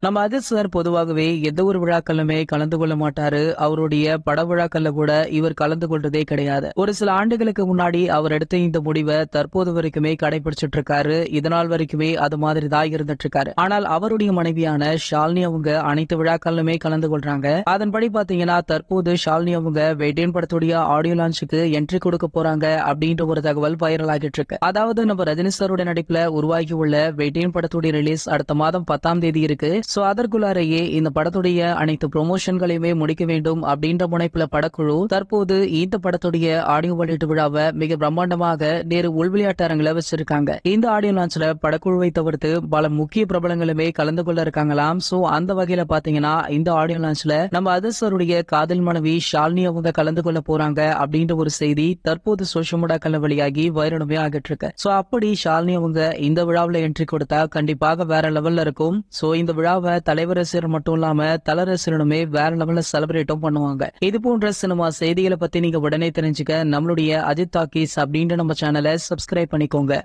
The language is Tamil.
நம்ம அஜித் சார் பொதுவாகவே எந்த ஒரு விழாக்களுமே கலந்து கொள்ள மாட்டாரு. அவருடைய பட விழாக்கள்ல கூட இவர் கலந்து கொள்றதே கிடையாது. ஒரு சில ஆண்டுகளுக்கு முன்னாடி அவர் எடுத்த இந்த முடிவை தற்போது வரைக்குமே கடைபிடிச்சிட்டு இருக்காரு. இதனால் வரைக்குமே அது மாதிரி தான் இருந்துட்டு இருக்காரு. ஆனால் அவருடைய மனைவியான ஷாலினி அவங்க அனைத்து விழாக்களிலுமே கலந்து கொள்றாங்க. அதன்படி பாத்தீங்கன்னா தற்போது ஷாலினி அவங்க வெயிட்டின் படத்துடைய ஆடியோ லான்ச்சுக்கு என்ட்ரி கொடுக்க போறாங்க அப்படின்ற ஒரு தகவல் வைரல் ஆகிட்டு இருக்கு. அதாவது நம்ம ரஜினி சாரோட நடிப்புல உருவாகி உள்ள வெயிட்டின் படத்துடைய ரிலீஸ் அடுத்த மாதம் 10ஆம் தேதி இருக்கு. சோ அதற்குள்ளாரையே இந்த படத்துடைய அனைத்து ப்ரொமோஷன்களையுமே முடிக்க வேண்டும் அப்படின்ற முனைப்புல படக்குழு தற்போது இந்த படத்துடைய ஆடியோ வெளியீட்டு விழாவை மிக பிரம்மாண்டமாக நேரு உள்விளையாட்டு அரங்கில வச்சிருக்காங்க. இந்த ஆடியோ லான்ச்ல படக்குழுவை தவிர்த்து பல முக்கிய பிரபலங்களுமே கலந்து கொள்ள இருக்காங்களாம். சோ அந்த வகையில பாத்தீங்கன்னா இந்த ஆடியோ லான்ச்ல நம்ம அதிர்சருடைய காதல் மனைவி ஷாலினி அவங்க கலந்து கொள்ள போறாங்க அப்படின்ற ஒரு செய்தி தற்போது சோஷியல் மீடியாக்கள்ல வெளியாகி வைரலுமே ஆகிட்டு இருக்கு. சோ அப்படி ஷாலினி அவங்க இந்த விழாவில என்ட்ரி கொடுத்தா கண்டிப்பாக வேற லெவல்ல இருக்கும். சோ இந்த விழாவை தலைவர் ரசிகர் மட்டும் இல்லாம தல ரசிகருமே வேற லெவல்ல செலிப்ரேட்டும் பண்ணுவாங்க. இது போன்ற சினிமா செய்திகளை பத்தி நீங்க உடனே தெரிஞ்சுக்க நம்மளுடைய அஜித் டாக்கீஸ் அப்படின்ற நம்ம சேனலை சப்ஸ்கிரைப் பண்ணிக்கோங்க.